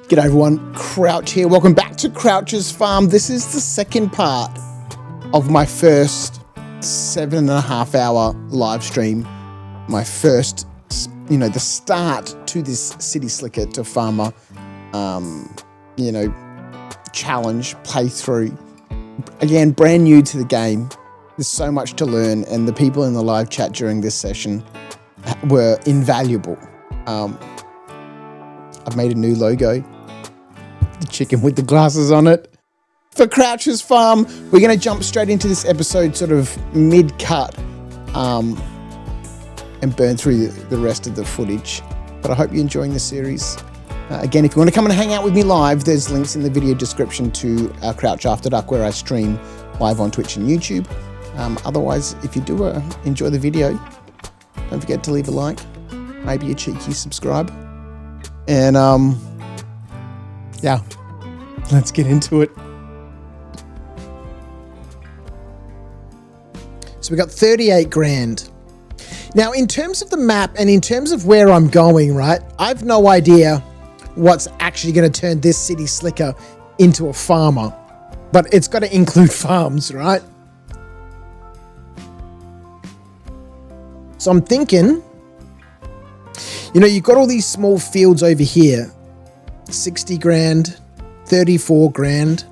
G'day everyone, Crouch here. Welcome back to Crouch's Farm. This is the second part of my first 7.5 hour live stream. My first, the start to this City Slicker to Farmer, challenge, playthrough. Again, brand new to the game. There's so much to learn, and the people in the live chat during this session were invaluable. I've made a new logo. The chicken with the glasses on it. For Crouch's Farm, we're going to jump straight into this episode sort of mid-cut and burn through the rest of the footage. But I hope you're enjoying the series. Again, if you want to come and hang out with me live, there's links in the video description to Crouch After Dark, where I stream live on Twitch and YouTube. Otherwise, if you do enjoy the video, don't forget to leave a like, maybe a cheeky subscribe. And yeah, let's get into it. So we got 38 grand. Now, in terms of the map and in terms of where I'm going, right, I've no idea what's actually going to turn this City Slicker into a farmer, but it's got to include farms, right? So I'm thinking, you've got all these small fields over here. 60 grand, 34 grand.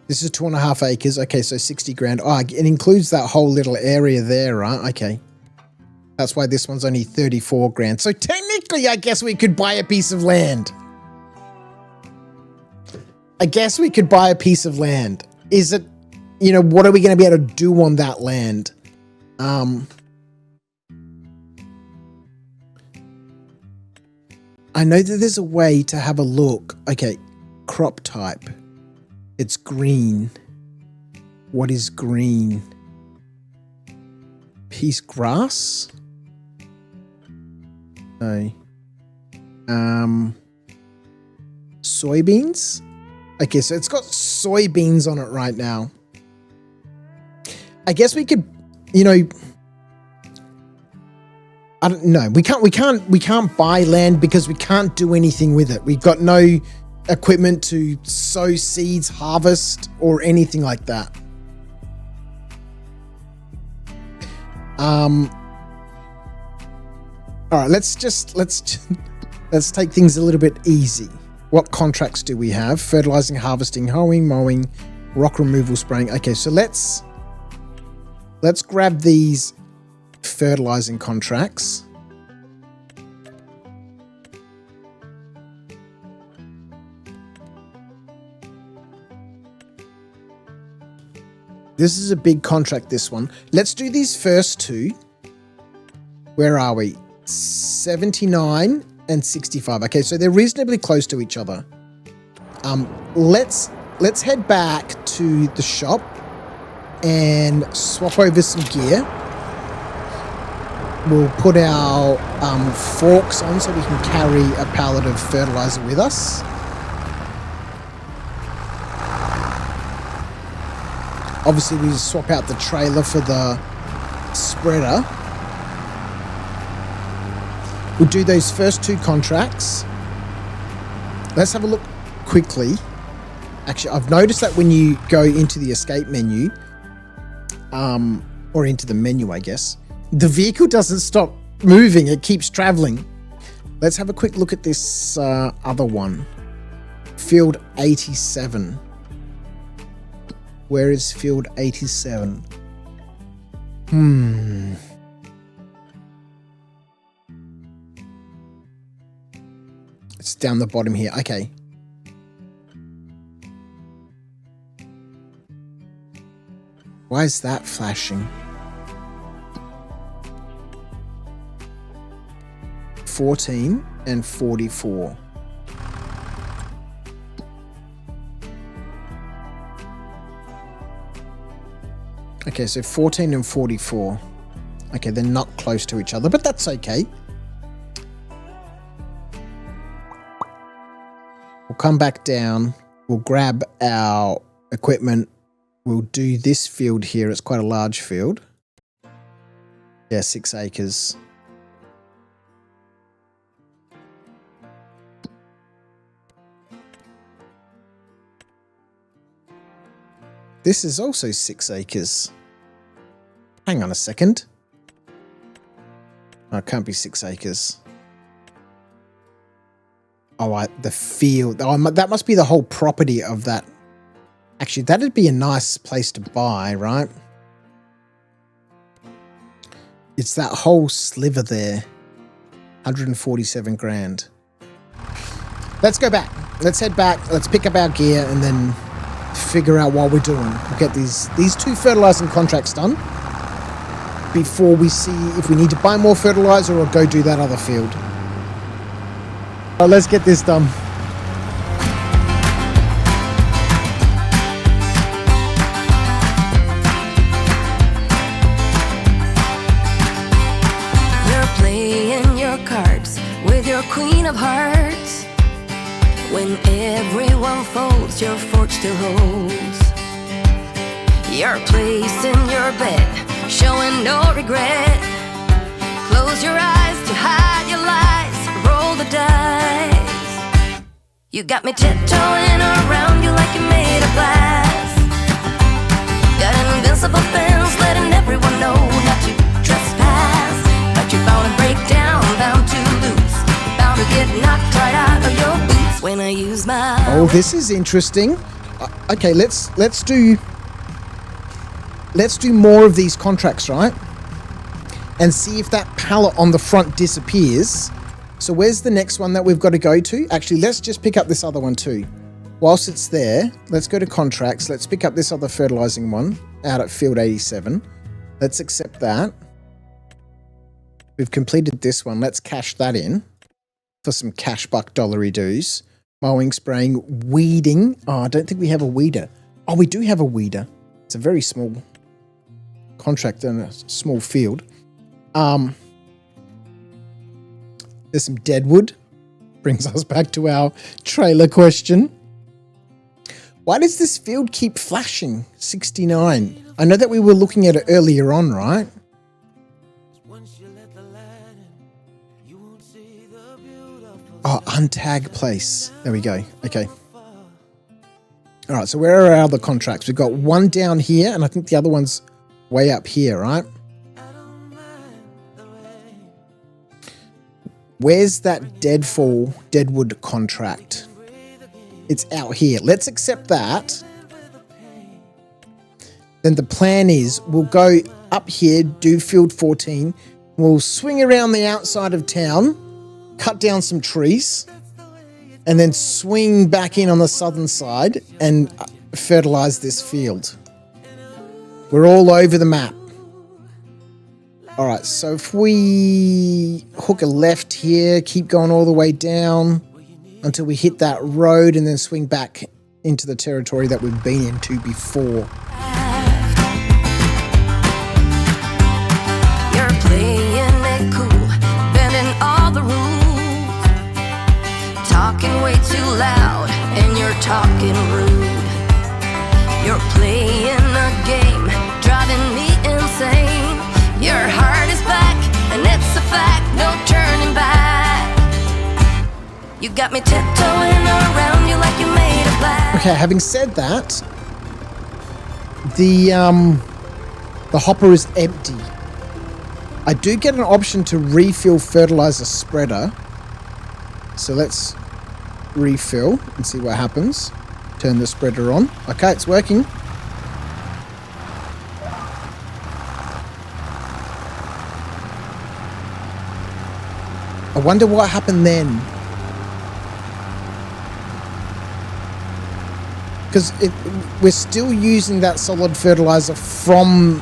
This is 2.5 acres. Okay, so 60 grand. Oh, it includes that whole little area there, right? Okay. That's why this one's only 34 grand. So technically, I guess we could buy a piece of land. Is it, what are we going to be able to do on that land? I know that there's a way to have a look. Okay, crop type. It's green. What is green? Peace grass? No. Soybeans? Okay, so it's got soybeans on it right now. I guess we could, I don't know. We can't buy land because we can't do anything with it. We've got no equipment to sow seeds, harvest, or anything like that. All right, let's take things a little bit easy. What contracts do we have? Fertilizing, harvesting, hoeing, mowing, rock removal, spraying. Okay, so let's grab these fertilizing contracts. This is a big contract, this one. Let's do these first two. Where are we? 79 and 65. Okay, so they're reasonably close to each other. Let's head back to the shop and swap over some gear. We'll put our forks on so we can carry a pallet of fertilizer with us. Obviously, we swap out the trailer for the spreader. We'll do those first two contracts. Let's have a look quickly. Actually, I've noticed that when you go into the escape menu, or into the menu, I guess, the vehicle doesn't stop moving. It keeps traveling. Let's have a quick look at this other one. Field 87. Where is field 87? It's down the bottom here. Okay. Why is that flashing? 14 and 44. Okay, so 14 and 44. Okay, they're not close to each other, but that's okay. We'll come back down. We'll grab our equipment. We'll do this field here. It's quite a large field. Yeah, 6 acres. this is also 6 acres. Hang on a second. Oh, it can't be 6 acres. Oh, the field. Oh, that must be the whole property of that. Actually, that'd be a nice place to buy, right? It's that whole sliver there. 147 grand. Let's go back. Let's head back. Let's pick up our gear and then figure out what we're doing. We'll get these 2 fertilizing contracts done before we see if we need to buy more fertilizer or go do that other field. Let's get this done. Queen of hearts, when everyone folds, your fork still holds. Your place in your bed, showing no regret. Close your eyes to hide your lies, roll the dice. You got me tiptoeing around you like you're made of glass. Got an invincible fence, letting everyone know not to trespass. But you're bound to break down, bound to lose. Get knocked right out of your boots when I use my... Oh, this is interesting. Okay, let's do more of these contracts, right? And see if that pallet on the front disappears. So where's the next one that we've got to go to? Actually, let's just pick up this other one too. Whilst it's there, let's go to contracts. Let's pick up this other fertilizing one out at field 87. Let's accept that. We've completed this one. Let's cash that in for some cash buck dollary dues. Mowing, spraying, weeding. Oh, I don't think we have a weeder. Oh, we do have a weeder. It's a very small contract in a small field. There's some dead wood. Brings us back to our trailer question. Why does this field keep flashing? 69. I know that we were looking at it earlier on, right? Oh, untag place. There we go. Okay. All right, so where are our other contracts? We've got one down here, and I think the other one's way up here, right? Where's that Deadwood contract? It's out here. Let's accept that. Then the plan is we'll go up here, do field 14. We'll swing around the outside of town, cut down some trees, and then swing back in on the southern side and fertilize this field. We're all over the map. All right, so if we hook a left here, keep going all the way down until we hit that road and then swing back into the territory that we've been into before. You're playing it cool, bending all the rules, talking way too loud and you're talking rude. You're playing a game, driving me insane. Your heart is back, and it's a fact, no turning back. You got me tiptoeing around you like you made of glass. Okay, having said that, the hopper is empty. I do get an option to refill fertilizer spreader. So let's refill and see what happens. Turn the spreader on. Okay, it's working. I wonder what happened then. Because we're still using that solid fertilizer from,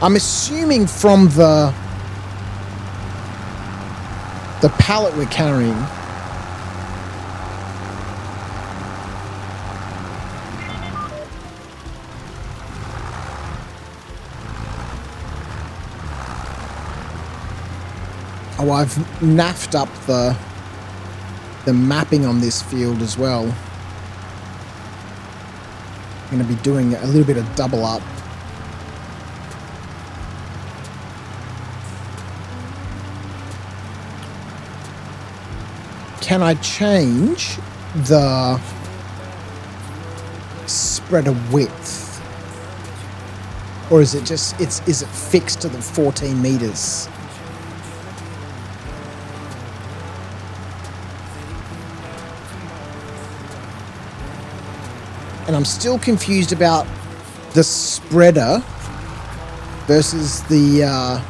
I'm assuming from the pallet we're carrying. Oh, I've naffed up the mapping on this field as well. I'm going to be doing a little bit of double up. Can I change the spreader width? Or is it just, is it fixed to the 14 meters? And I'm still confused about the spreader versus the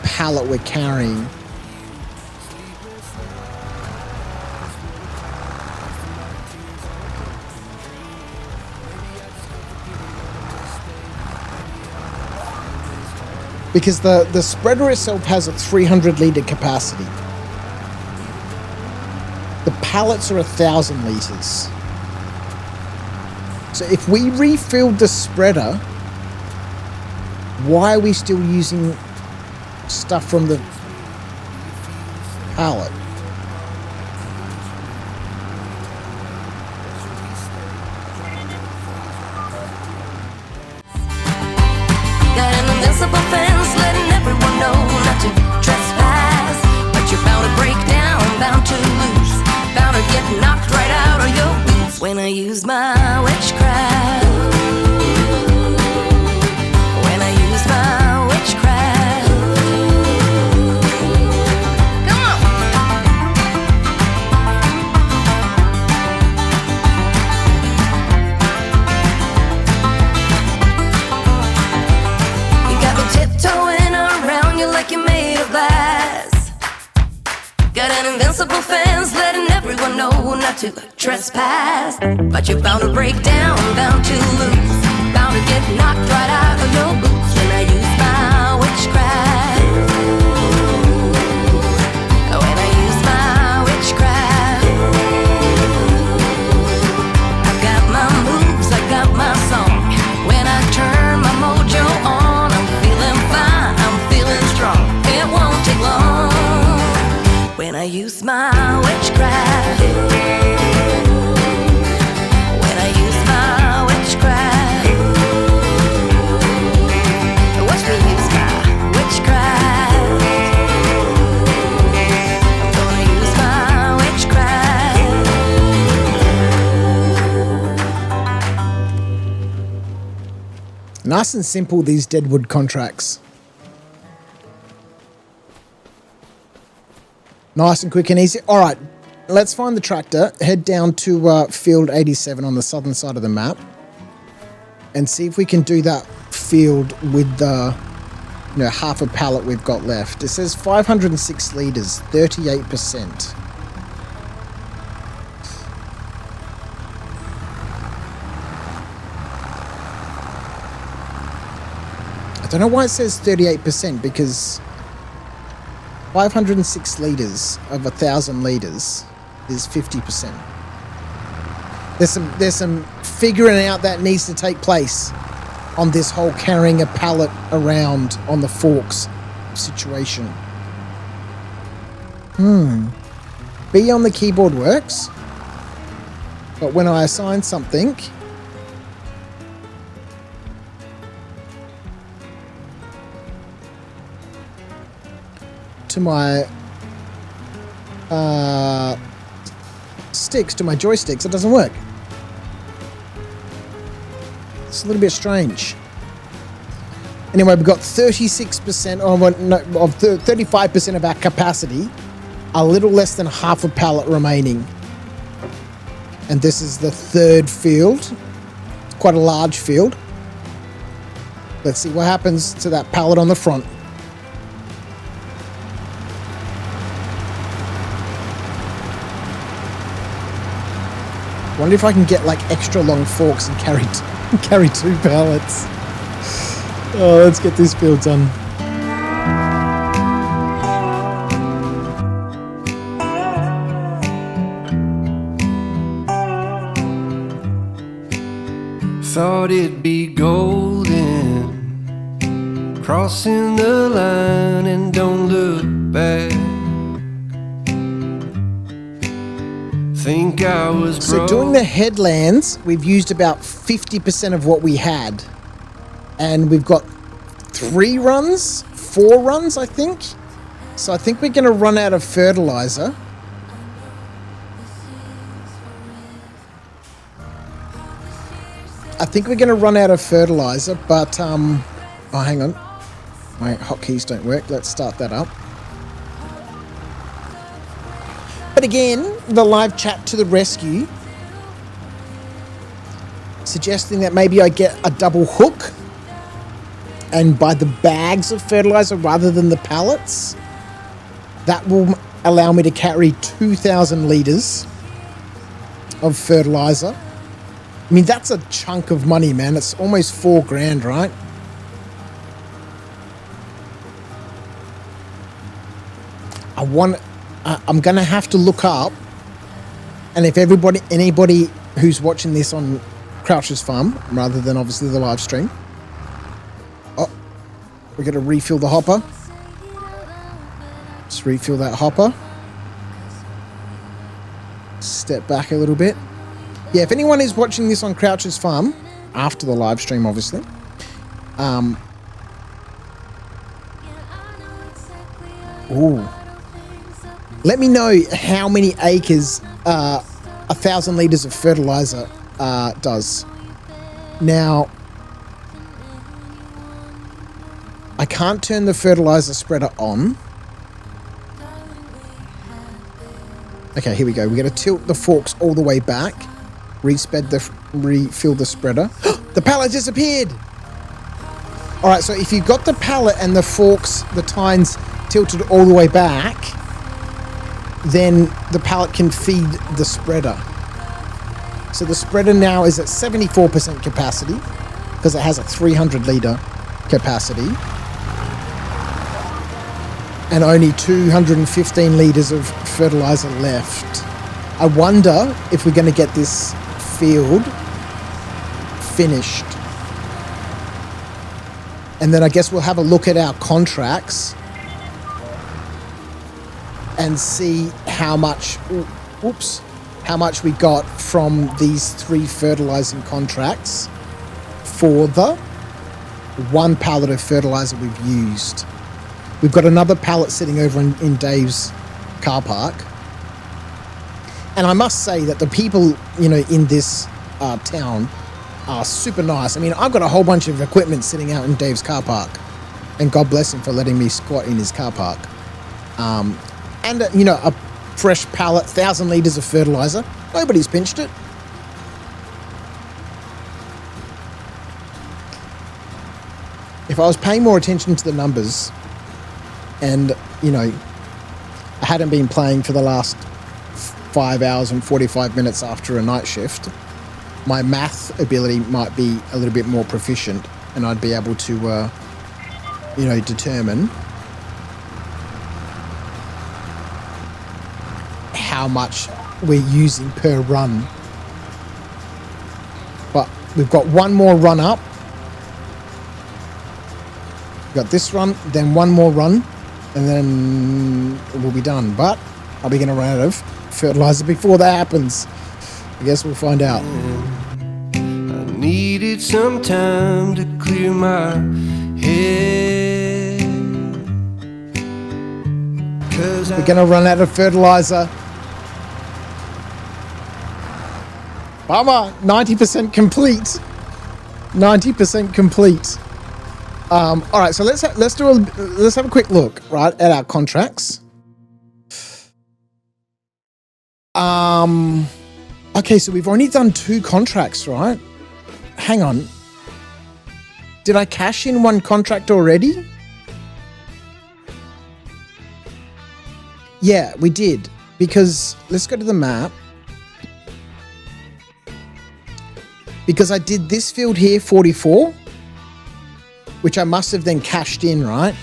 pallet we're carrying. Because the spreader itself has a 300 litre capacity. The pallets are 1,000 litres. So if we refilled the spreader, why are we still using stuff from the pallet? Got an invincible fence letting everyone know not to trespass. But you're bound to break down, bound to lose, bound to get knocked right out of your boots when I use my witchcraft. When I use my witchcraft. Come on. You got me tiptoeing around you like you're made of glass. Got an invincible fence letting everyone know not to trespass. But you're bound to break down, bound to lose, bound to get knocked right out of your boots when I use my witchcraft. When I use my witchcraft. I've got my moves, I got my song. When I turn my mojo on, I'm feeling fine, I'm feeling strong. It won't take long when I use my witchcraft. When I use my witchcraft. Watch me use my witchcraft. I'm gonna use my witchcraft. Nice and simple, these Deadwood contracts. Nice and quick and easy. All right, let's find the tractor, head down to field 87 on the southern side of the map, and see if we can do that field with the, half a pallet we've got left. It says 506 litres, 38%. I don't know why it says 38%, because 506 litres of 1,000 litres is 50%. There's some figuring out that needs to take place on this whole carrying a pallet around on the forks situation. B on the keyboard works, but when I assign something, to my sticks, to my joysticks, it doesn't work. It's a little bit strange. Anyway, we've got 36% of 35% of our capacity, a little less than half a pallet remaining. And this is the third field. It's quite a large field. Let's see what happens to that pallet on the front. Wonder if I can get like extra long forks and carry 2 pallets. Oh, let's get this field done. Thought it'd be golden, crossing the line and don't look back. Think I was so doing the headlands, we've used about 50% of what we had. And we've got 4 runs, I think. So I think we're going to run out of fertilizer. I think we're going to run out of fertilizer, but, oh, hang on. My hotkeys don't work. Let's start that up. But again, the live chat to the rescue, suggesting that maybe I get a double hook and buy the bags of fertilizer rather than the pallets. That will allow me to carry 2,000 litres of fertilizer. I mean, that's a chunk of money, man. It's almost $4,000, right? I'm going to have to look up, and if anybody who's watching this on Crouch's Farm, rather than obviously the live stream. Oh, we're going to refill the hopper. Let's refill that hopper. Step back a little bit. Yeah, if anyone is watching this on Crouch's Farm, after the live stream, obviously, let me know how many acres 1,000 litres of fertilizer does. Now, I can't turn the fertilizer spreader on. Okay, here we go. We're going to tilt the forks all the way back. Refill the spreader. The pallet disappeared! Alright, so if you've got the pallet and the forks, the tines tilted all the way back, then the pallet can feed the spreader. So the spreader now is at 74% capacity because it has a 300 litre capacity and only 215 litres of fertilizer left. I wonder if we're going to get this field finished. And then I guess we'll have a look at our contracts and see how much we got from these 3 fertilizing contracts for the 1 pallet of fertilizer we've used. We've got another pallet sitting over in Dave's car park. And I must say that the people, in this town are super nice. I mean, I've got a whole bunch of equipment sitting out in Dave's car park. And God bless him for letting me squat in his car park. And, a fresh pallet, 1,000 litres of fertilizer. Nobody's pinched it. If I was paying more attention to the numbers and, I hadn't been playing for the last 5 hours and 45 minutes after a night shift, my math ability might be a little bit more proficient and I'd be able to, determine how much we're using per run. But we've got one more run up. We've got this run, then one more run, and then we'll be done. But are we going to run out of fertilizer before that happens? I guess we'll find out. I needed some time to clear my head. We're going to run out of fertilizer. Bummer, 90% complete. 90% complete. All right, so let's have a quick look, right, at our contracts. Okay, so we've only done 2 contracts, right? Hang on. Did I cash in 1 contract already? Yeah, we did. Because let's go to the map. Because I did this field here, 44, which I must have then cashed in, right?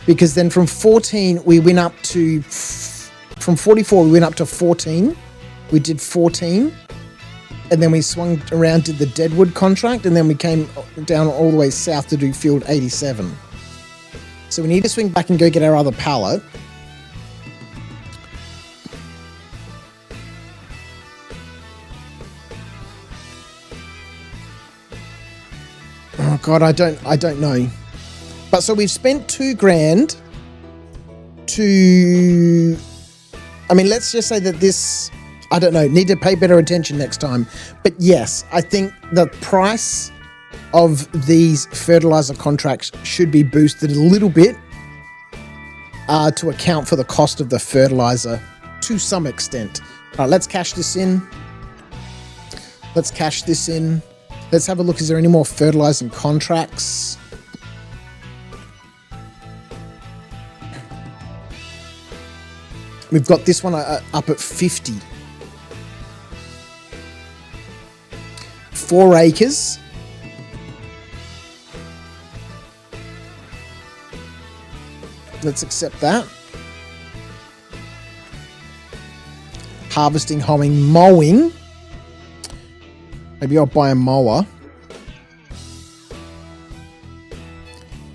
Because then from 14, we went up to, from 44, we went up to 14. We did 14. And then we swung around, did the Deadwood contract, and then we came down all the way south to do field 87. So we need to swing back and go get our other pallet. Oh God, I don't know. But so we've spent $2,000 to, I mean, let's just say that this I don't know, need to pay better attention next time. But yes, I think the price of these fertilizer contracts should be boosted a little bit to account for the cost of the fertilizer to some extent. All right, let's cash this in. Let's cash this in. Let's have a look. Is there any more fertilizing contracts? We've got this one up at 50. 4 acres. Let's accept that. Harvesting, hoeing, mowing. Maybe I'll buy a mower.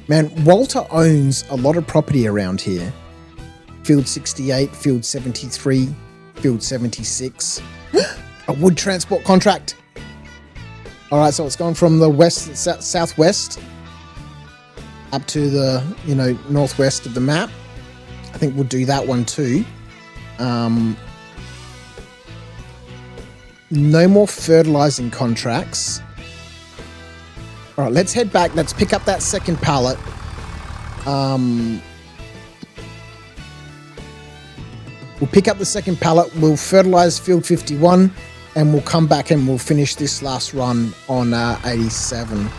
Man, Walter owns a lot of property around here. Field 68, Field 73, Field 76. A wood transport contract. All right, so it's gone from the west, southwest up to the, northwest of the map. I think we'll do that one too. No more fertilizing contracts. All right, let's head back. Let's pick up that second pallet. We'll pick up the second pallet. We'll fertilize field 51, and we'll come back and we'll finish this last run on 87.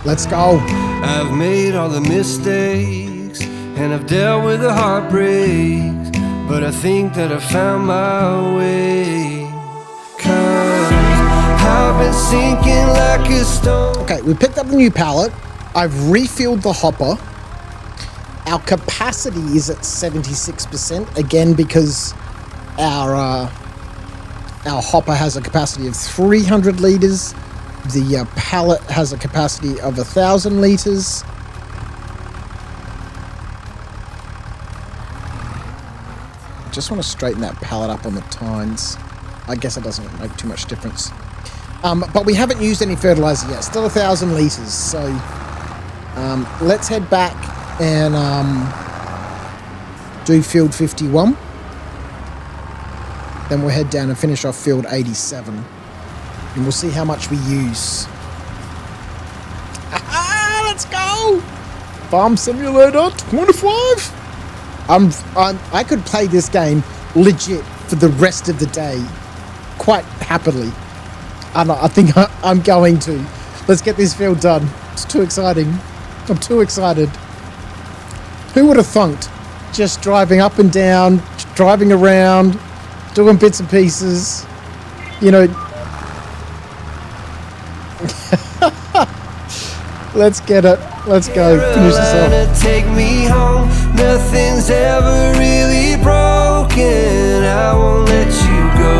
Let's go. I've made all the mistakes and I've dealt with the heartbreaks, but I think that I found my way. 'Cause I've been sinking like a stone. Okay, we picked up the new pallet. I've refilled the hopper. Our capacity is at 76%, again because our hopper has a capacity of 300 litres. The pallet has a capacity of 1,000 litres. Just want to straighten that pallet up on the tines. I guess it doesn't make too much difference. But we haven't used any fertilizer yet. Still 1,000 litres. So let's head back and do field 51. Then we'll head down and finish off field 87. And we'll see how much we use. Let's go! Farm Simulator 25. I could play this game legit for the rest of the day, quite happily. I think I'm going to. Let's get this field done. It's too exciting. I'm too excited. Who would have thunked? Just driving up and down, driving around, doing bits and pieces. Let's get it. Let's go. Finish this off. Take me home. Nothing's ever really broken. I won't let you go.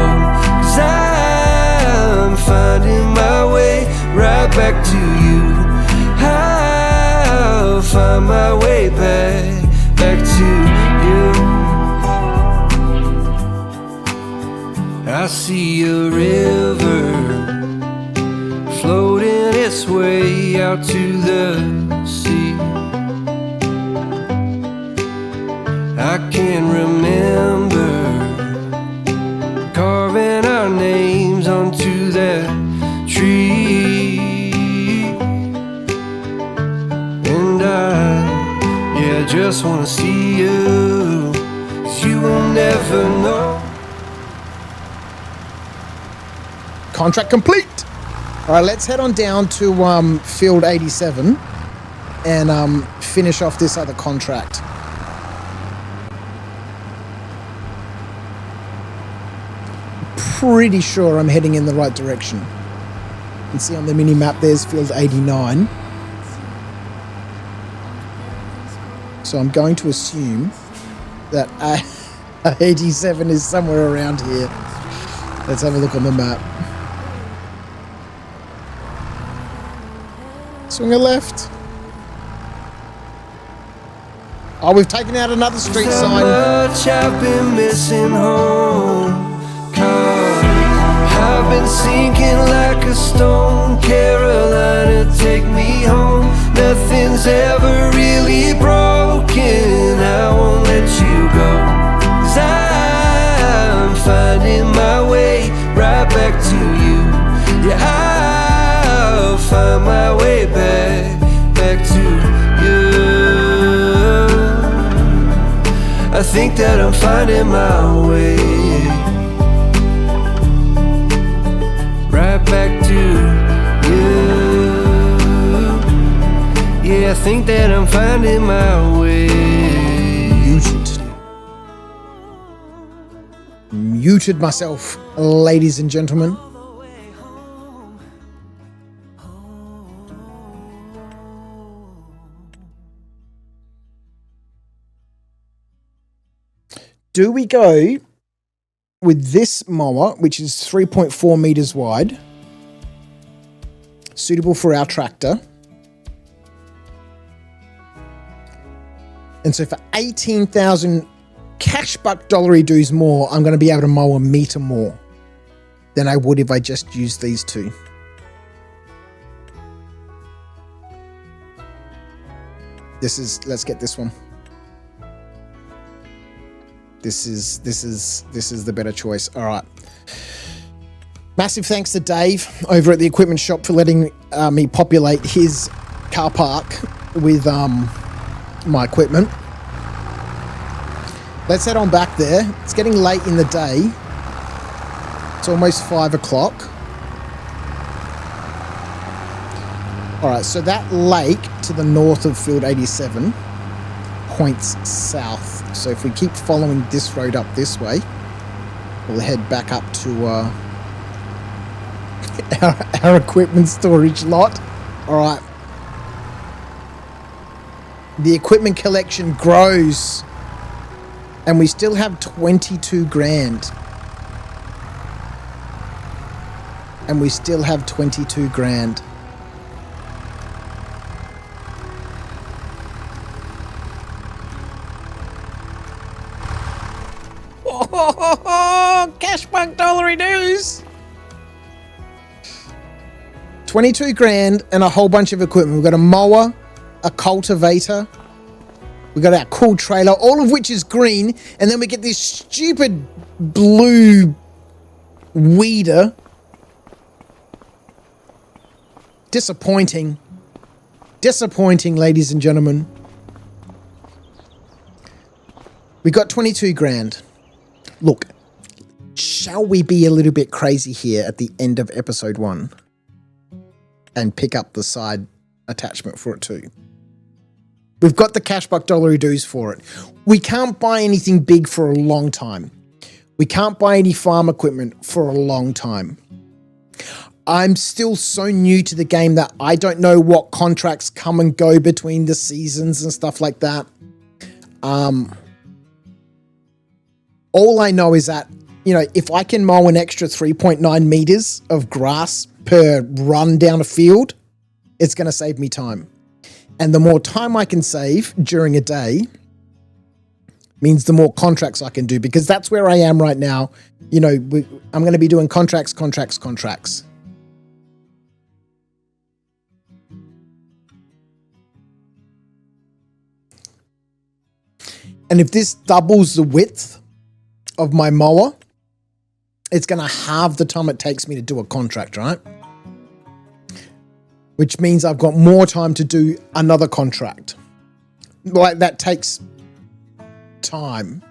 'Cause I'm finding my way right back to you. I'll find my way back to you. I see a river floating its way out to the sea. I can remember carving our names onto that tree. And I just wanna see you, 'cause you will never know. Contract complete. All right, let's head on down to field 87 and finish off this other contract. Pretty sure I'm heading in the right direction. You can see on the mini map there's field 89. So I'm going to assume that 87 is somewhere around here. Let's have a look on the map. Swing a left. Oh, we've taken out another street sign. Much I've been missing home. 'Cause I've been sinking like a stone. Carolina, take me home. Nothing's ever really broken. I won't let you go. 'Cause I'm fine. I think that I'm finding my way right back to you. Yeah, I think that I'm finding my way. Muted myself, ladies and gentlemen. Do we go with this mower, which is 3.4 meters wide, suitable for our tractor? And so for 18,000 cash buck dollary dues more, I'm going to be able to mow a meter more than I would if I just used these two. Let's get this one. This is the better choice. All right. Massive thanks to Dave over at the equipment shop for letting me populate his car park with my equipment. Let's head on back there. It's getting late in the day. It's almost 5 o'clock. All right, so that lake to the north of Field 87 points south. So if we keep following this road up this way, we'll head back up to our equipment storage lot. All right. The equipment collection grows, and we still have 22 grand. And we still have 22 grand. Oh, cash buck dollary dues. 22 grand and a whole bunch of equipment. We've got a mower, a cultivator. We got our cool trailer, all of which is green. And then we get this stupid blue weeder. Disappointing. Disappointing, ladies and gentlemen. We got 22 grand. Look, shall we be a little bit crazy here at the end of episode 1 and pick up the side attachment for it too? We've got the cash buck dollary dues for it. We can't buy anything big for a long time. We can't buy any farm equipment for a long time. I'm still so new to the game that I don't know what contracts come and go between the seasons and stuff like that. All I know is that, you know, if I can mow an extra 3.9 meters of grass per run down a field, it's going to save me time. And the more time I can save during a day means the more contracts I can do, because that's where I am right now. You know, I'm going to be doing contracts. And if this doubles the width of my mower, it's going to halve the time it takes me to do a contract, right? Which means I've got more time to do another contract. Like, that takes time.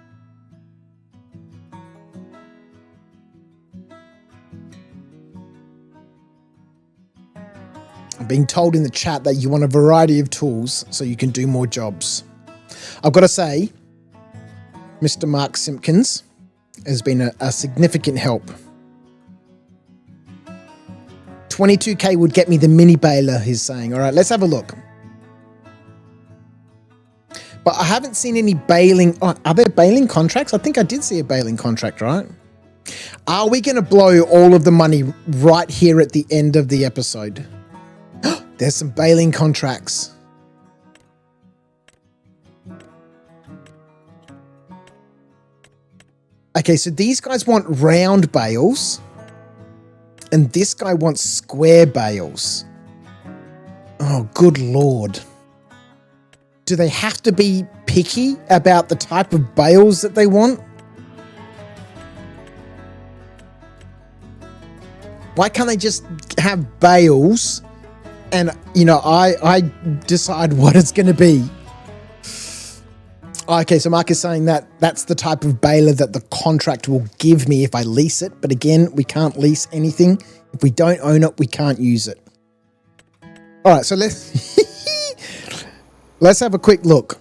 I'm being told in the chat that you want a variety of tools so you can do more jobs. I've got to say, Mr. Mark Simpkins has been a significant help. 22k would get me the mini baler, he's saying. All right, let's have a look. But I haven't seen any baling. Oh, are there baling contracts? I think I did see a baling contract, right? Are we going to blow all of the money right here at the end of the episode? There's some baling contracts. Okay, so these guys want round bales, and this guy wants square bales. Oh, good Lord. Do they have to be picky about the type of bales that they want? Why can't they just have bales and, you know, I decide what it's going to be? Okay, so Mark is saying that that's the type of baler that the contract will give me if I lease it. But again, we can't lease anything. If we don't own it, we can't use it. All right, so let's have a quick look.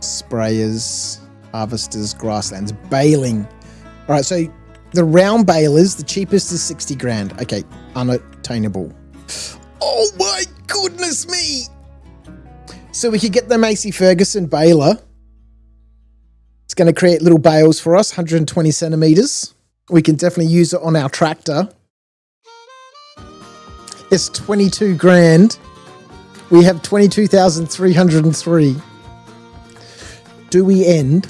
Sprayers, harvesters, grasslands, baling. All right, so the round balers, the cheapest is 60 grand. Okay, unattainable. Oh my goodness me. So we could get the Massey Ferguson baler. It's going to create little bales for us, 120 centimeters. We can definitely use it on our tractor. It's 22 grand. We have 22,303. Do we end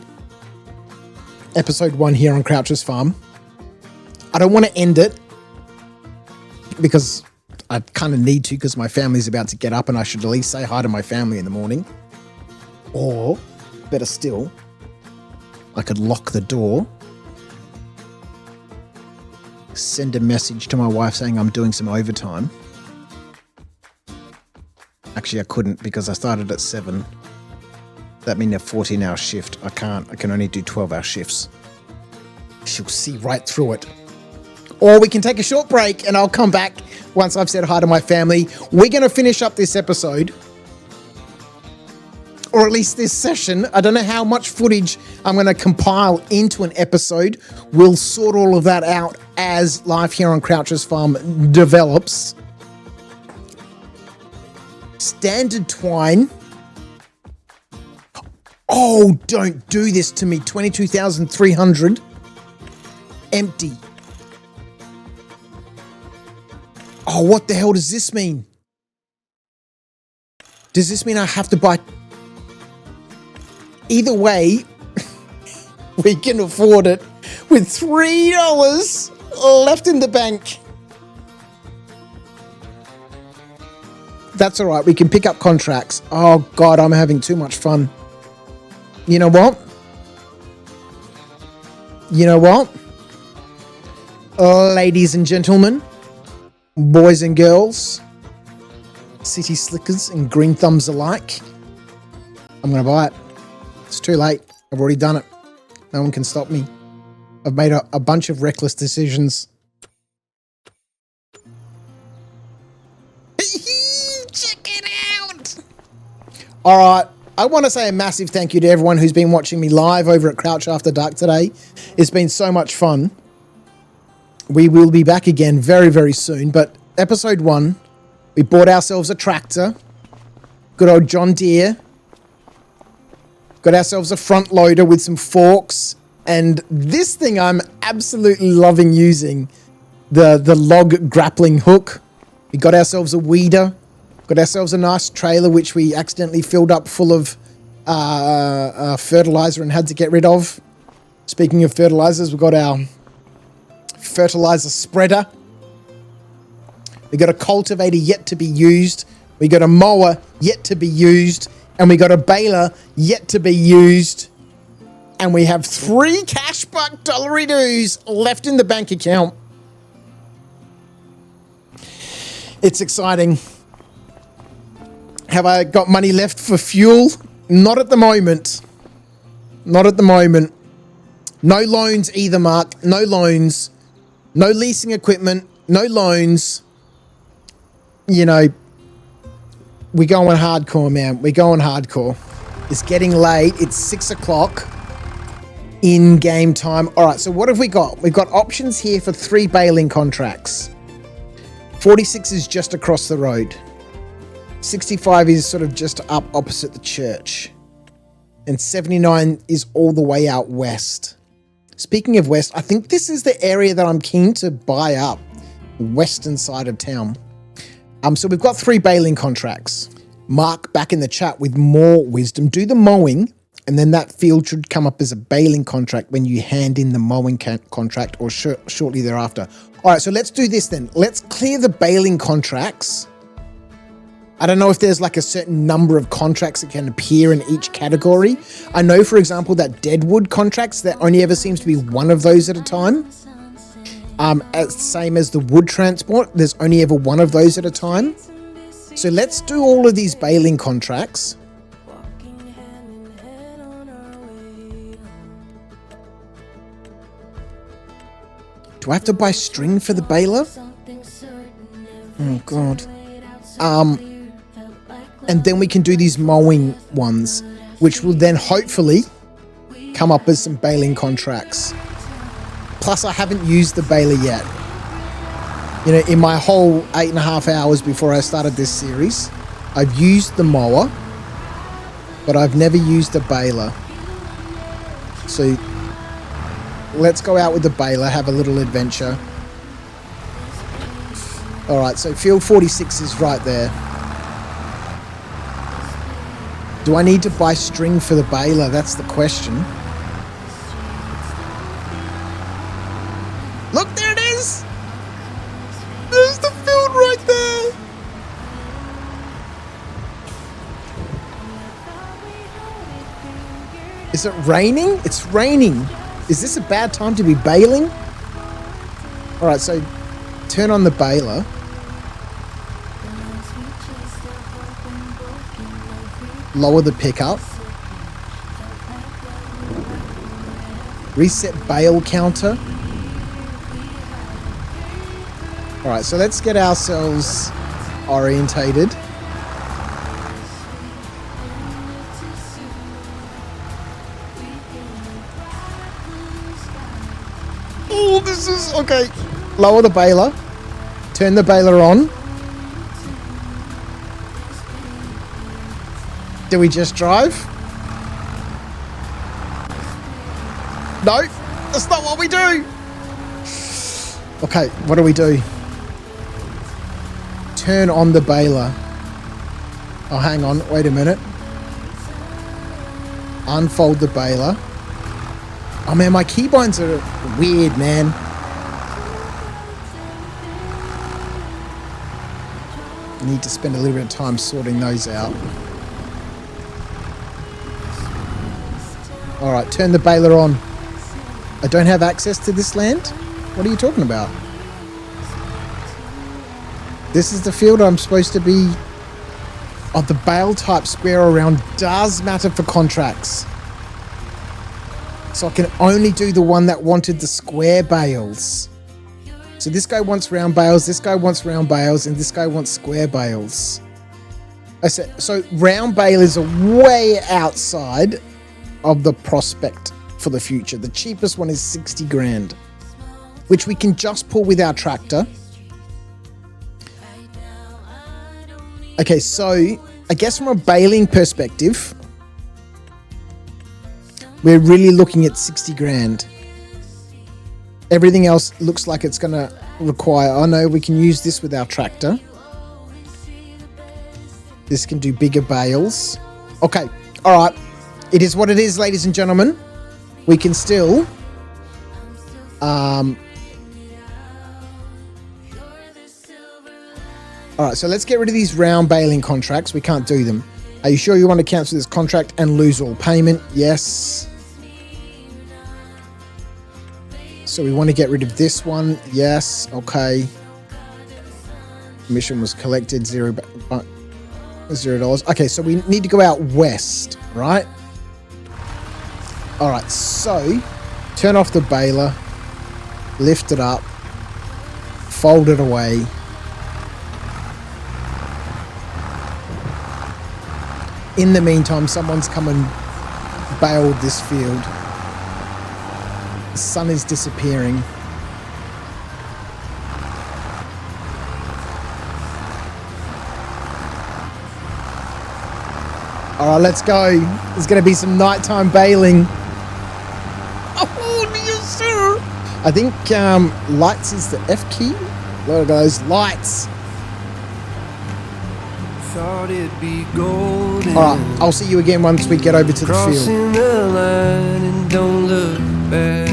episode 1 here on Croucher's Farm? I don't want to end it because I kind of need to, because my family's about to get up and I should at least say hi to my family in the morning. Or, better still, I could lock the door, send a message to my wife saying I'm doing some overtime. Actually, I couldn't because I started at 7. That means a 14-hour shift. I can only do 12-hour shifts. She'll see right through it. Or we can take a short break and I'll come back once I've said hi to my family. We're going to finish up this episode. Or at least this session. I don't know how much footage I'm going to compile into an episode. We'll sort all of that out as life here on Croucher's Farm develops. Standard twine. Oh, don't do this to me. 22,300. Empty. Oh, what the hell does this mean? Does this mean I have to buy? Either way, we can afford it with $3 left in the bank. That's all right. We can pick up contracts. Oh, God, I'm having too much fun. You know what? Ladies and gentlemen, boys and girls, city slickers and green thumbs alike, I'm going to buy it. It's too late. I've already done it. No one can stop me. I've made a bunch of reckless decisions. Check it out! All right. I want to say a massive thank you to everyone who's been watching me live over at Crouch After Dark today. It's been so much fun. We will be back again very, very soon. But episode 1, we bought ourselves a tractor. Good old John Deere. Got ourselves a front loader with some forks. And this thing I'm absolutely loving using. The log grappling hook. We got ourselves a weeder. Got ourselves a nice trailer, which we accidentally filled up full of fertilizer and had to get rid of. Speaking of fertilizers, we've got our fertilizer spreader. We got a cultivator yet to be used. We got a mower yet to be used. And we got a baler yet to be used. And we have 3 cash buck dollary-doos left in the bank account. It's exciting. Have I got money left for fuel? Not at the moment. Not at the moment. No loans either, Mark. No loans. No leasing equipment. No loans. You know, we're going hardcore, man. We're going hardcore. It's getting late. It's 6 o'clock in game time. All right, so what have we got? We've got options here for 3 baling contracts. 46 is just across the road. 65 is sort of just up opposite the church. And 79 is all the way out west. Speaking of west, I think this is the area that I'm keen to buy up. Western side of town. So we've got 3 baling contracts. Mark back in the chat with more wisdom. Do the mowing, and then that field should come up as a baling contract when you hand in the mowing contract or shortly thereafter. All right, so let's do this then. Let's clear the baling contracts. I don't know if there's like a certain number of contracts that can appear in each category. I know, for example, that deadwood contracts, there only ever seems to be one of those at a time. Same as the wood transport, there's only ever one of those at a time. So let's do all of these baling contracts. Do I have to buy string for the baler? Oh god. And then we can do these mowing ones, which will then hopefully come up as some baling contracts. Plus I haven't used the baler yet. You know, in my whole 8.5 hours before I started this series, I've used the mower, but I've never used the baler. So let's go out with the baler, have a little adventure. All right, so field 46 is right there. Do I need to buy string for the baler? That's the question. Look, there it is! There's the field right there! Is it raining? It's raining. Is this a bad time to be baling? All right, so turn on the baler. Lower the pickup. Reset bale counter. All right, so let's get ourselves orientated. Oh, this is okay. Lower the baler. Turn the baler on. Do we just drive? No, that's not what we do. Okay, what do we do? Turn on the baler. Oh, hang on, wait a minute. Unfold the baler. Oh man, my keybinds are weird, man. I need to spend a little bit of time sorting those out. All right, turn the baler on. I don't have access to this land? What are you talking about? This is the field I'm supposed to be... Oh, the bale type square around does matter for contracts. So I can only do the one that wanted the square bales. So this guy wants round bales, this guy wants round bales, and this guy wants square bales. So round bales are way outside of the prospect for the future. The cheapest one is 60 grand, which we can just pull with our tractor. Okay, so I guess from a baling perspective, we're really looking at 60 grand. Everything else looks like it's going to require... Oh no, we can use this with our tractor. This can do bigger bales. Okay, all right. It is what it is, ladies and gentlemen. We can still... All right, so let's get rid of these round baling contracts. We can't do them. Are you sure you want to cancel this contract and lose all payment? Yes. So we want to get rid of this one. Yes. Okay. Mission was collected. $0. Okay, so we need to go out west, right? All right, so turn off the baler, lift it up, fold it away. In the meantime, someone's come and baled this field. The sun is disappearing. All right, let's go. There's going to be some nighttime baling. Oh, yes, sir. I think lights is the F key. There it goes, lights. Thought it'd be golden. All right, I'll see you again once we get over to the field. Crossing the line and don't look back.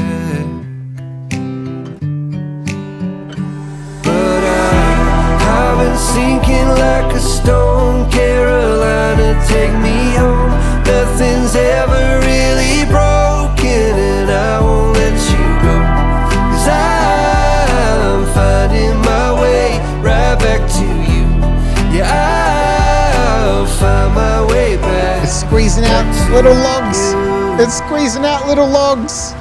But I've been sinking like a stone. Carolina, take me home. Nothing's ever really broken, and I won't let you go. 'Cause I squeezing out little logs. It's squeezing out little logs.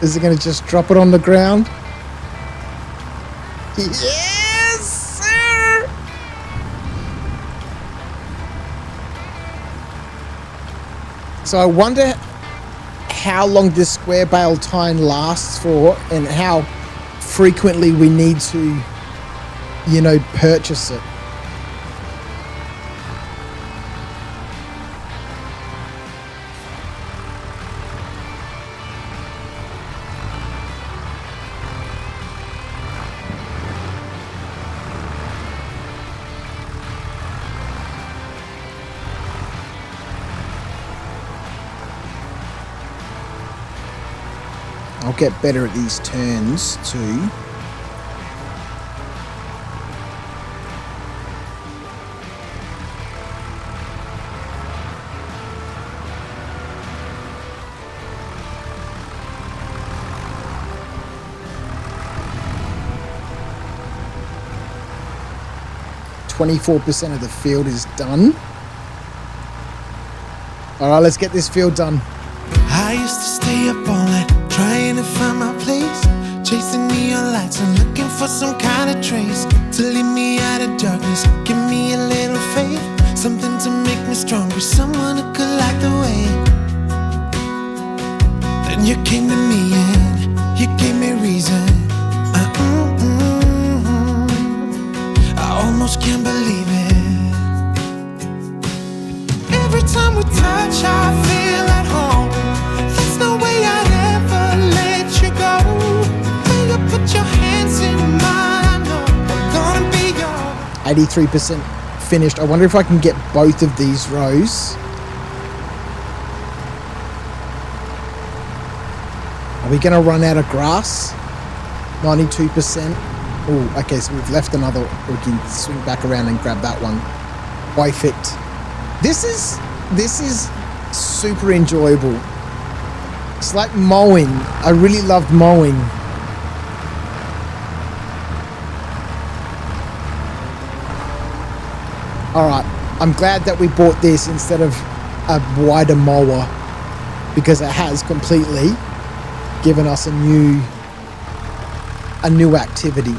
Is it going to just drop it on the ground? Yes, sir! So I wonder how long this square bale tine lasts for and how frequently we need to, you know, purchase it. I'll get better at these turns too. %24 of the field is done. All right, let's get this field done. I used to stay up all night trying to find my place, chasing neon lights and looking for some kind of trace to lead me out of darkness. Give me a little faith, something to make me stronger, someone who could light the way. Then you came to me and you gave me reason. I almost can't believe it. Every time we touch, I feel at home. There's no way I'd ever let you go. When you put your hands in mine, I know I'm gonna be yours. 83% finished. I wonder if I can get both of these rows. Are we gonna run out of grass? 92%. Oh, okay, so we've left another. We can swing back around and grab that one. Perfect. This is super enjoyable. It's like mowing. I really loved mowing. All right, I'm glad that we bought this instead of a wider mower because it has completely given us a new activity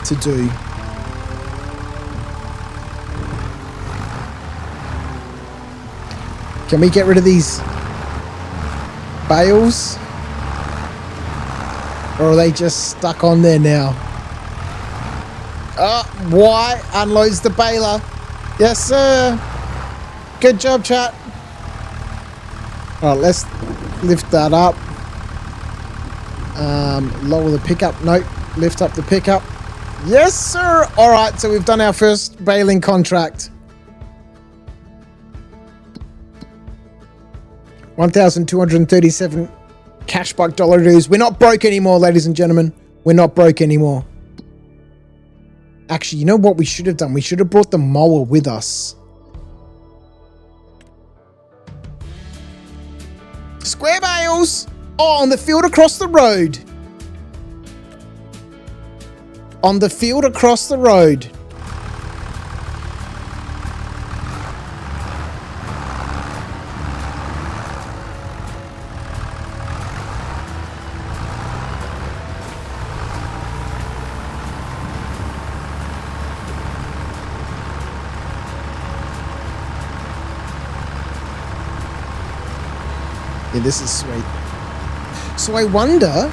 to do. Can we get rid of these bales? Or are they just stuck on there now? Y unloads the baler. Yes, sir. Good job, chat. All right, let's lift that up. Lower the pickup. Nope. Lift up the pickup. Yes, sir. All right, so we've done our first baling contract. 1,237 cash buck dollar dues. We're not broke anymore, ladies and gentlemen. We're not broke anymore. Actually, you know what we should have done? We should have brought the mower with us. Square bales. Oh, on the field across the road. On the field across the road. Yeah, this is sweet. So I wonder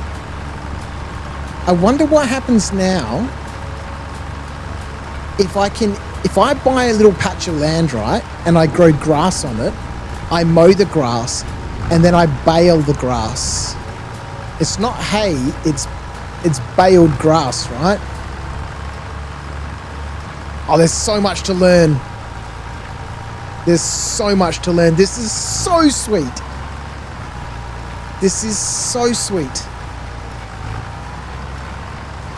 what happens now if I buy a little patch of land, right, and I grow grass on it, I mow the grass, and then I bale the grass. It's not hay, it's baled grass, right? Oh, there's so much to learn. There's so much to learn. This is so sweet. This is so sweet.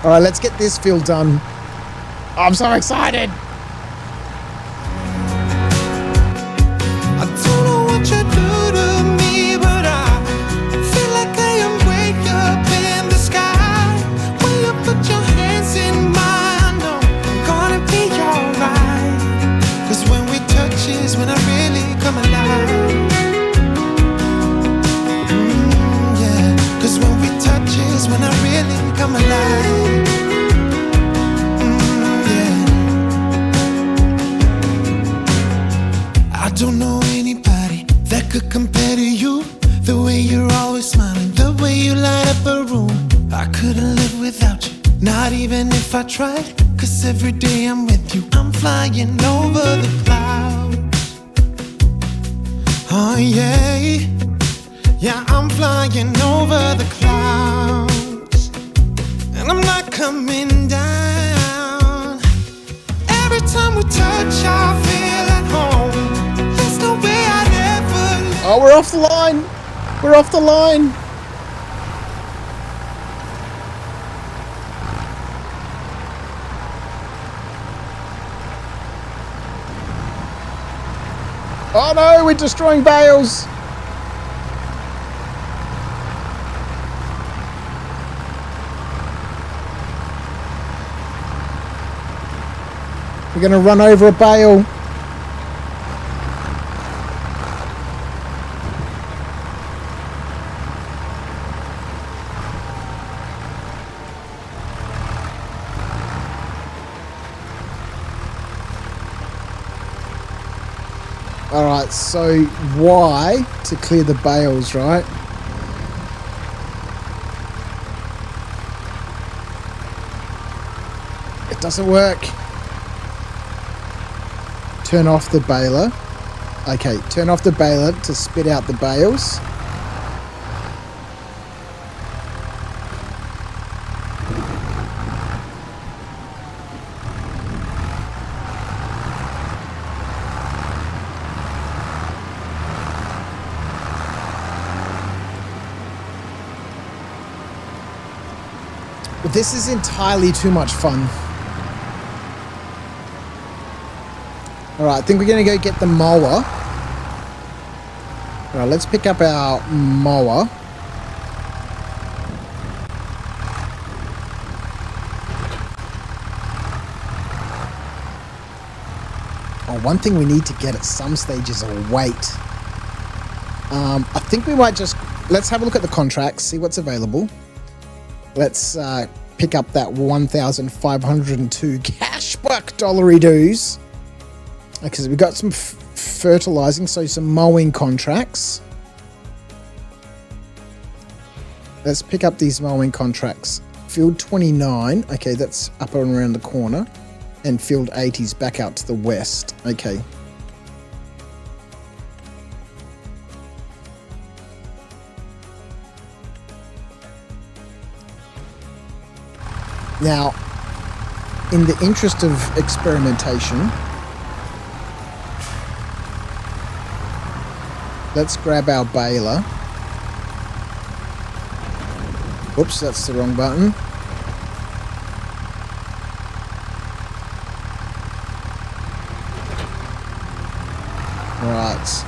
All right, let's get this field done. I'm so excited. I don't know what you do to me, but I feel like I am way up in the sky. When you put your hands in mine, I know I'm gonna be alright. Not even if I tried, 'cause every day I'm with you, I'm flying over the clouds. Oh yeah, yeah, I'm flying over the clouds. And I'm not coming down. Every time we touch, I feel at home. There's no way I'd ever let. Oh, we're off the line. We're off the line. Oh no, we're destroying bales. We're going to run over a bale. All right, so Y to clear the bales, right? It doesn't work. Turn off the baler. Okay, turn off the baler to spit out the bales. But this is entirely too much fun. All right, I think we're going to go get the mower. All right, let's pick up our mower. Oh, one thing we need to get at some stage is a weight. I think we might just... Let's have a look at the contracts, see what's available. Let's pick up that 1,502 cash buck dollary dues. Because we got some fertilizing, so some mowing contracts. Let's pick up these mowing contracts. Field 29, okay, that's up and around the corner. And field 80 is back out to the west, okay. Now, in the interest of experimentation, let's grab our baler. Whoops, that's the wrong button. Right.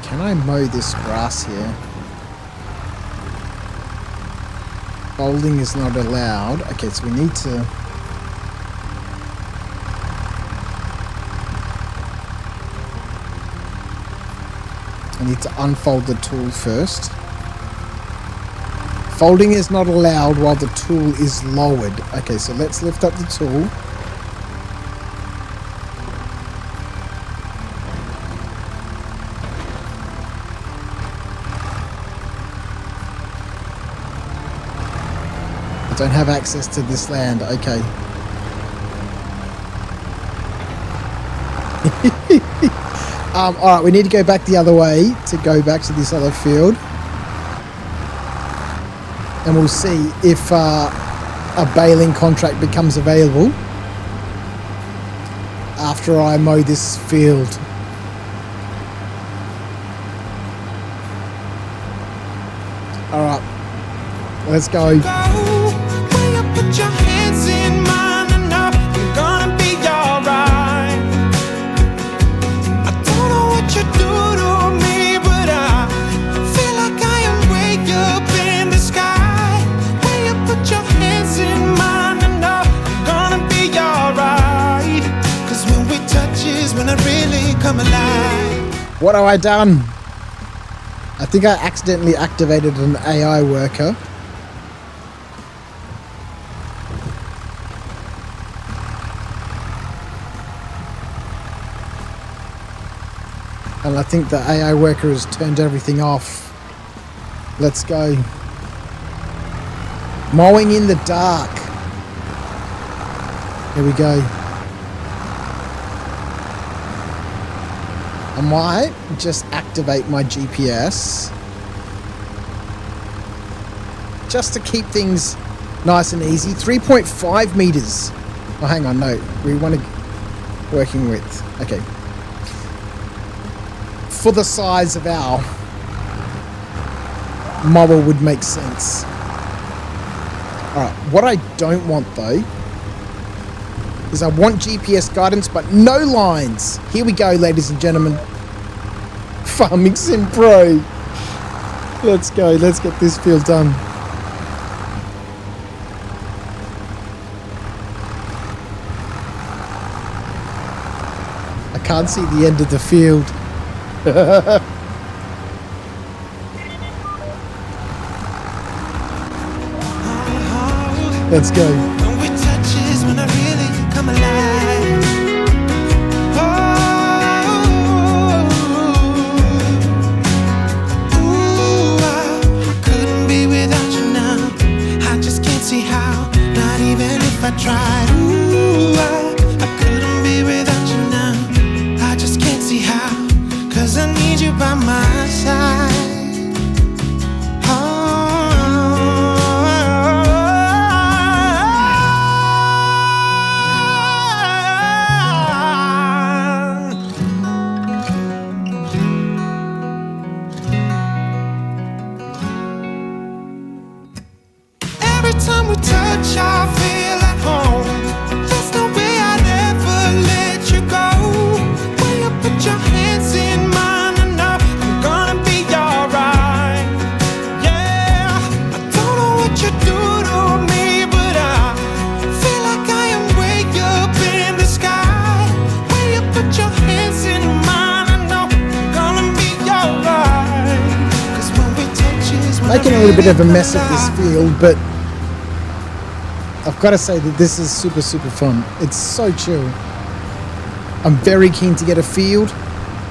Can I mow this grass here? Folding is not allowed. Okay, so we need to... I need to unfold the tool first. Folding is not allowed while the tool is lowered. Okay, so let's lift up the tool. I don't have access to this land. Okay. Alright, we need to go back the other way to go back to this other field. And we'll see if a baling contract becomes available after I mow this field. Alright, let's go. Put your hands in mine and I'm gonna be alright. I don't know what you do to me, but I feel like I am way up in the sky. Way up, put your hands in mine and I'm gonna be alright. 'Cause when we touch is when I really come alive. What have I done? I think I accidentally activated an AI worker. And I think the AI worker has turned everything off. Let's go. Mowing in the dark. Here we go. I might just activate my GPS. Just to keep things nice and easy. 3.5 meters. Oh, hang on, no. We want to... Working with. Okay. For the size of our mower would make sense. Alright, what I don't want though is I want GPS guidance but no lines. Here we go, ladies and gentlemen. Farming Sim Pro. Let's go, let's get this field done. I can't see the end of the field. Let's go. When we touch is when I really come alive. Ooh, I couldn't be without you now. I just can't see how. Not even if I tried. Ooh, I couldn't be without you now. I just can't see how. 'Cause I need you by my side. Every time we touch, I feel at home. There's no way I'd ever let you go. When you put your hands in mine, I know I'm gonna be alright. Yeah, I don't know what you do to me, but I feel like I am way up in the sky. When you put your hands in mine, I know I'm gonna be alright. 'Cause when we touch is when Making a little bit of a mess of this field, but I've got to say that this is super, super fun. It's so chill. I'm very keen to get a field,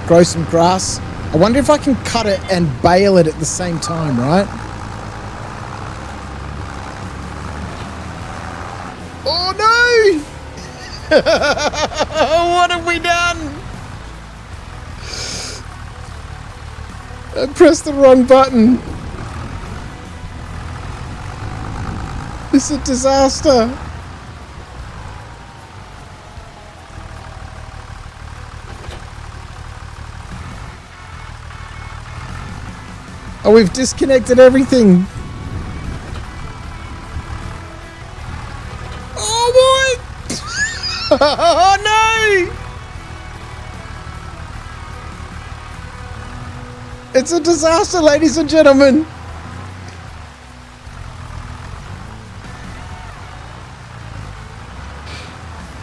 grow some grass. I wonder if I can cut it and bale it at the same time, right? Oh no! What have we done? I pressed the wrong button. It's a disaster. Oh, we've disconnected everything. Oh boy! Oh no! It's a disaster, ladies and gentlemen.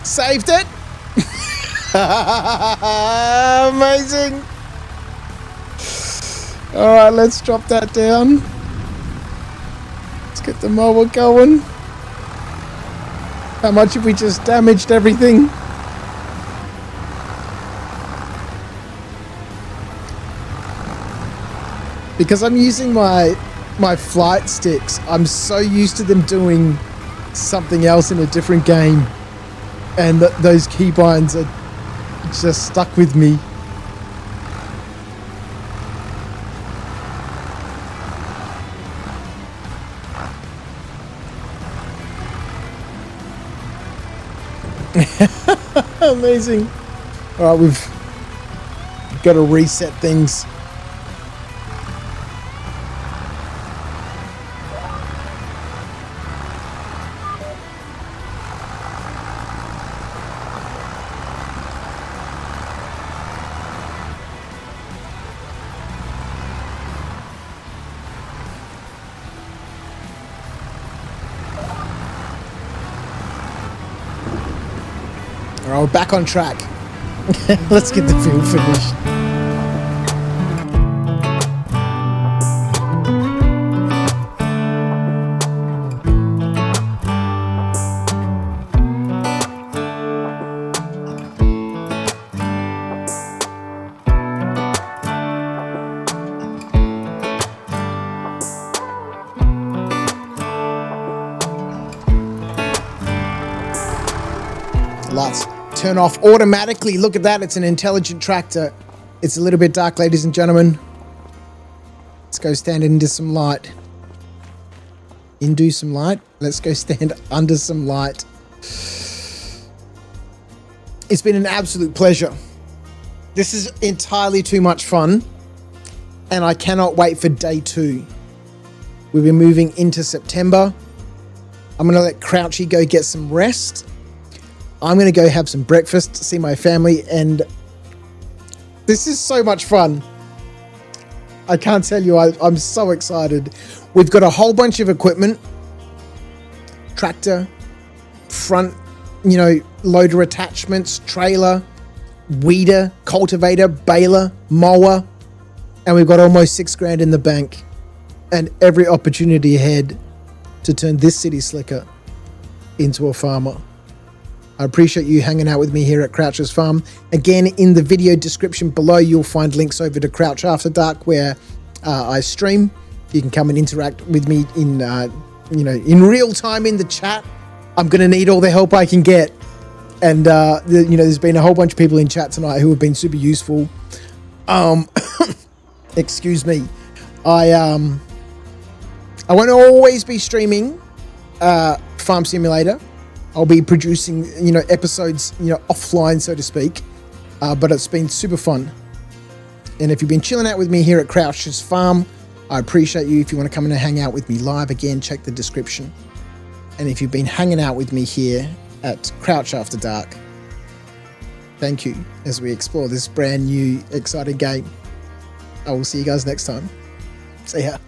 Saved it. Amazing. All right, let's drop that down. Let's get the mower going. How much have we just damaged everything? Because I'm using my flight sticks, I'm so used to them doing something else in a different game. And those keybinds are just stuck with me. Amazing. All right, we've got to reset things. All right, we're back on track. Let's get the field finished. lights turn off automatically. Look at that. It's an intelligent tractor. It's a little bit dark, ladies and gentlemen. Let's go stand into some light. Into some light. Let's go stand under some light. It's been an absolute pleasure. This is entirely too much fun, and I cannot wait for day 2. We'll be moving into September. I'm going to let Crouchy go get some rest. I'm going to go have some breakfast, see my family, and this is so much fun. I can't tell you, I'm so excited. We've got a whole bunch of equipment. Tractor, front, loader attachments, trailer, weeder, cultivator, baler, mower, and we've got almost $6,000 in the bank, and every opportunity ahead to turn this city slicker into a farmer. I appreciate you hanging out with me here at Crouch's Farm. Again, in the video description below, you'll find links over to Crouch After Dark, where I stream. You can come and interact with me in real time in the chat. I'm going to need all the help I can get. And, there's been a whole bunch of people in chat tonight who have been super useful. Excuse me. I won't always be streaming Farm Simulator. I'll be producing, episodes, offline, so to speak. But it's been super fun. And if you've been chilling out with me here at Crouch's Farm, I appreciate you. If you want to come in and hang out with me live, again, check the description. And if you've been hanging out with me here at Crouch After Dark, thank you as we explore this brand new, exciting game. I will see you guys next time. See ya.